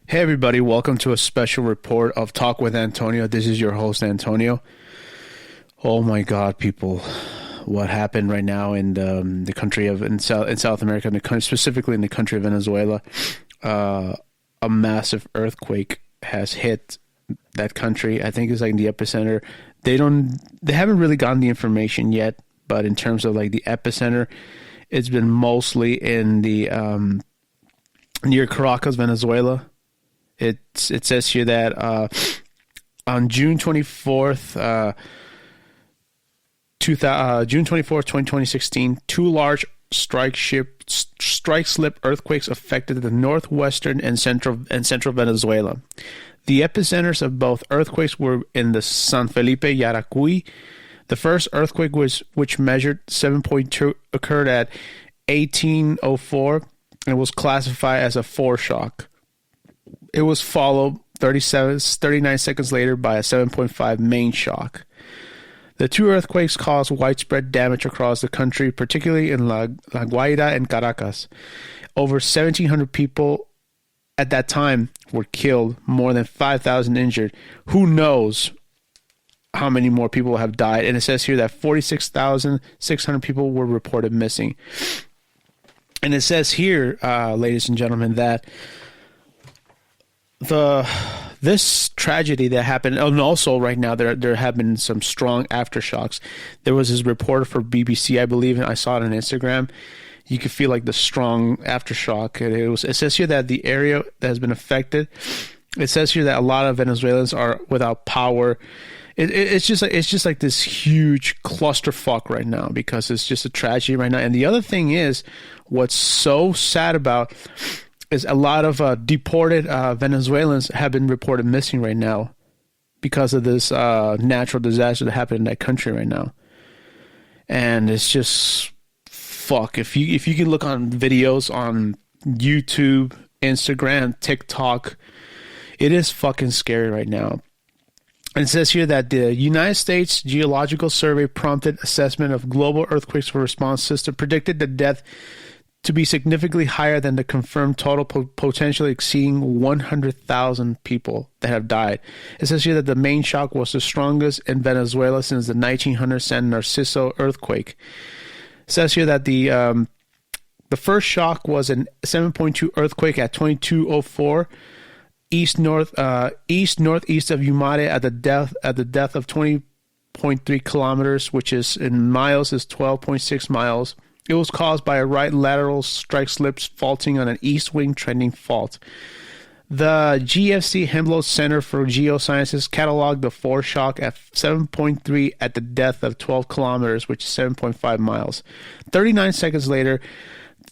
Hey everybody, welcome to a special report of Talk with Antonio. This is your host Antonio. Oh my God, people! What happened right now in the country of in South America, specifically in the country of Venezuela? A massive earthquake has hit that country. I think it's like the epicenter. They haven't really gotten the information yet, but in terms of like the epicenter, it's been mostly in the near Caracas, Venezuela. It says here that on June 24th, June 24th, 2016, two large strike-slip earthquakes affected the northwestern and central Venezuela. The epicenters of both earthquakes were in the San Felipe Yaracuy. The first earthquake, which measured 7.2, occurred at 1804 and was classified as a foreshock. It was followed 39 seconds later by a 7.5 main shock. The two earthquakes caused widespread damage across the country, particularly in La Guaira and Caracas. Over 1,700 people at that time were killed, more than 5,000 injured. Who knows how many more people have died? And it says here that 46,600 people were reported missing. And it says here, ladies and gentlemen, that this tragedy that happened, and also right now there have been some strong aftershocks. There was this reporter for BBC, I believe, and I saw it on Instagram. You could feel like the strong aftershock. It says here that the area that has been affected. It says here that a lot of Venezuelans are without power. It's just like this huge clusterfuck right now because it's just a tragedy right now. And the other thing is, what's so sad about is a lot of deported Venezuelans have been reported missing right now because of this natural disaster that happened in that country right now. And it's just fuck. If you can look on videos on YouTube, Instagram, TikTok, it is fucking scary right now. And it says here that the United States Geological Survey prompted assessment of global earthquakes for response system predicted the death to be significantly higher than the confirmed total, potentially exceeding 100,000 people that have died. It says here that the main shock was the strongest in Venezuela since the 1900 San Narciso earthquake. It says here that the first shock was a 7.2 earthquake at 2204 east northeast of Yumare at the depth of 20.3 kilometers, which is in miles is 12.6 miles. It was caused by a right lateral strike slip faulting on an east wing trending fault. The GFC Hemlow Center for Geosciences cataloged the foreshock at 7.3 at the depth of 12 kilometers, which is 7.5 miles. 39 seconds later,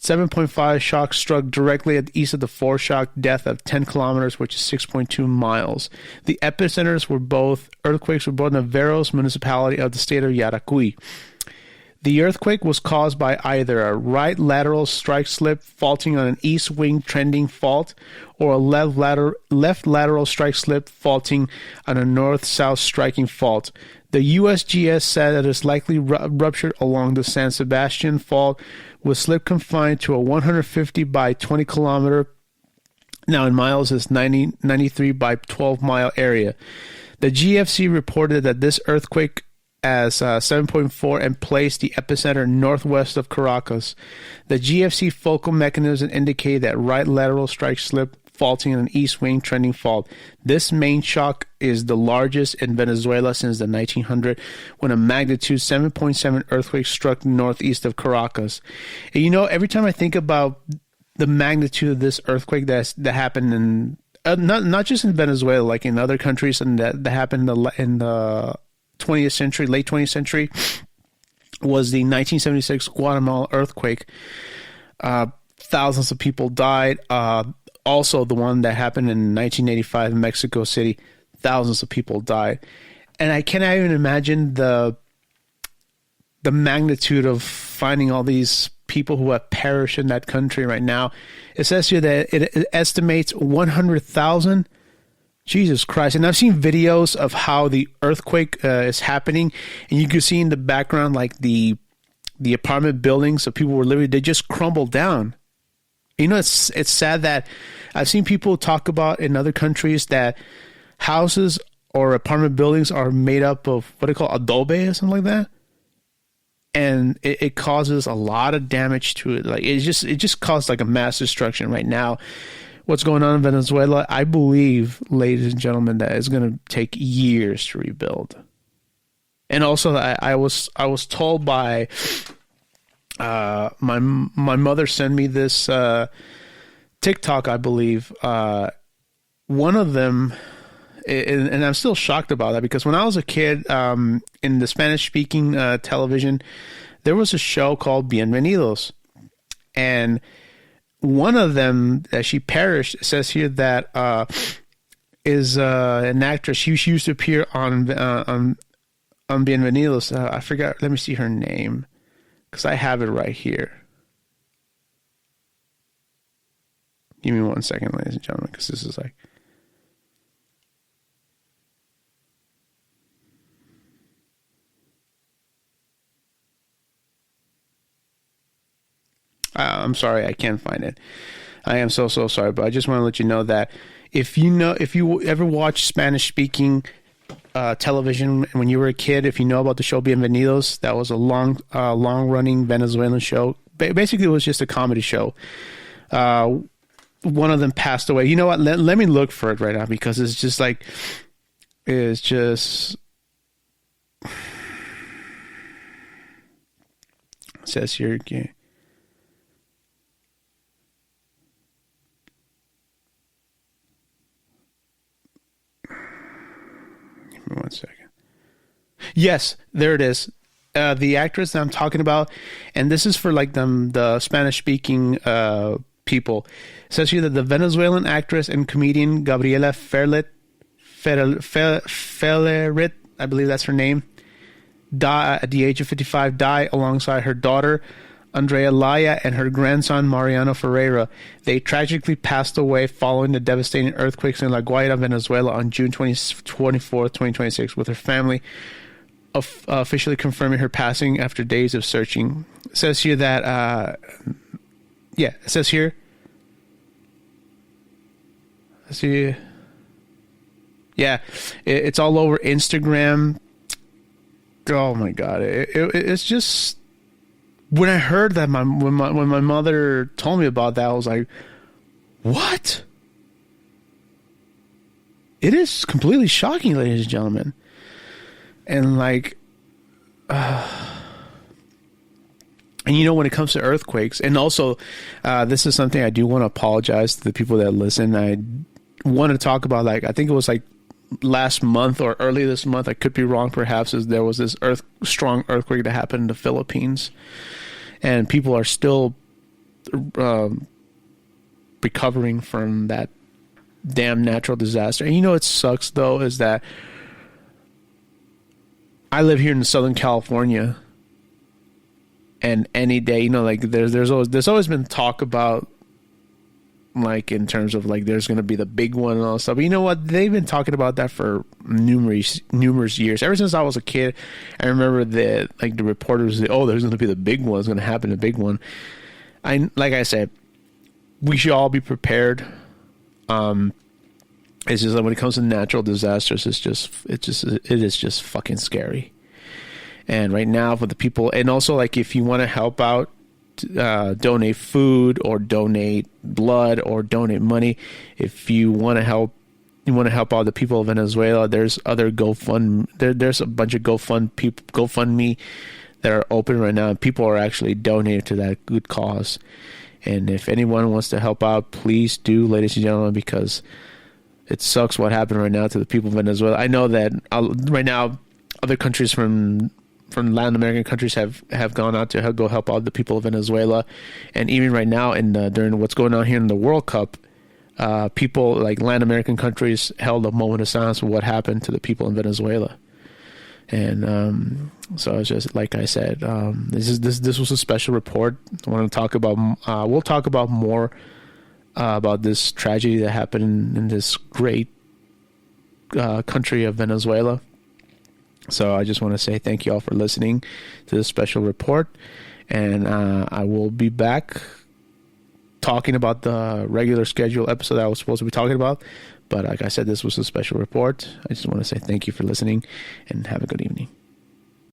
7.5 shock struck directly at the east of the foreshock depth of 10 kilometers, which is 6.2 miles. The epicenters earthquakes were both in the Veros municipality of the state of Yaracuy. The earthquake was caused by either a right lateral strike slip faulting on an east wing trending fault or a left lateral strike slip faulting on a north-south striking fault. The USGS said that it's likely ruptured along the San Sebastian fault with slip confined to a 150 by 20 kilometer, now in miles is 93 by 12 mile area. The GFC reported that this earthquake as 7.4 and placed the epicenter northwest of Caracas. The GFC focal mechanism indicated that right lateral strike slip faulting in an east wing trending fault. This main shock is the largest in Venezuela since the 1900s when a magnitude 7.7 earthquake struck northeast of Caracas. And you know, every time I think about the magnitude of this earthquake that happened in not just in Venezuela, like in other countries, and that happened in the 20th century, late 20th century, was the 1976 Guatemala earthquake. Thousands of people died. Also, the one that happened in 1985 in Mexico City, thousands of people died. And I cannot even imagine the magnitude of finding all these people who have perished in that country right now. It says here that it estimates 100,000. Jesus Christ. And I've seen videos of how the earthquake is happening, and you can see in the background like the apartment buildings of people were living, they just crumbled down. You know, it's sad that I've seen people talk about in other countries that houses or apartment buildings are made up of what they call adobe or something like that, and it causes a lot of damage to it. Like it just caused like a mass destruction right now. What's going on in Venezuela? I believe, ladies and gentlemen, that it's going to take years to rebuild. And also, I was told by my mother sent me this TikTok, I believe. One of them, and I'm still shocked about that, because when I was a kid, in the Spanish-speaking television, there was a show called Bienvenidos, and one of them that she perished, it says here that is an actress. She used to appear on Bienvenidos. I forgot. Let me see her name, because I have it right here. Give me 1 second, ladies and gentlemen, because this is like. I'm sorry, I can't find it. I am so sorry, but I just want to let you know that if you ever watch Spanish speaking television when you were a kid, if you know about the show Bienvenidos, that was a long running Venezuelan show. Basically, it was just a comedy show. One of them passed away. You know what? Let me look for it right now, because it's just like it says here again. Give me 1 second. Yes, there it is. The actress that I'm talking about, and this is for like the Spanish-speaking people. It says here that the Venezuelan actress and comedian Gabriela Ferlet, I believe that's her name, died at the age of 55, died alongside her daughter, Andrea Laya, and her grandson, Mariano Ferreira. They tragically passed away following the devastating earthquakes in La Guaira, Venezuela on June 24th, 2026, with her family officially confirming her passing after days of searching. It says here that, it says here. Let's see. Yeah, it's all over Instagram. Oh my God. It's just, when I heard that, when my mother told me about that, I was like, what? It is completely shocking, ladies and gentlemen. And like, and you know, when it comes to earthquakes, and also, this is something I do want to apologize to the people that listen. I want to talk about, like, I think it was like last month or early this month, I could be wrong perhaps, is there was this strong earthquake that happened in the Philippines, and people are still recovering from that damn natural disaster. And you know, it sucks though, is that I live here in Southern California, and any day, you know, like there's always been talk about, like, in terms of like there's going to be the big one and all that stuff. But you know what? They've been talking about that for numerous years. Ever since I was a kid, I remember that, like, the reporters say, "Oh, there's going to be the big one. It's going to happen, the big one." Like I said, we should all be prepared. It's just like when it comes to natural disasters, it is just fucking scary. And right now, for the people, and also, like, if you want to help out, donate food or donate blood or donate money. If you want to help out the people of Venezuela, there's other there's a bunch of GoFundMe that are open right now, and people are actually donating to that good cause. And if anyone wants to help out, please do, ladies and gentlemen, because it sucks what happened right now to the people of Venezuela. I know that right now other countries from Latin American countries have gone out to go help out the people of Venezuela. And even right now, during what's going on here in the World Cup, people like Latin American countries held a moment of silence for what happened to the people in Venezuela. And so it's just like I said, this was a special report. I want to talk about. We'll talk about more about this tragedy that happened in this great country of Venezuela. So I just want to say thank you all for listening to this special report, and I will be back talking about the regular schedule episode that I was supposed to be talking about. But like I said, this was a special report. I just want to say thank you for listening and have a good evening.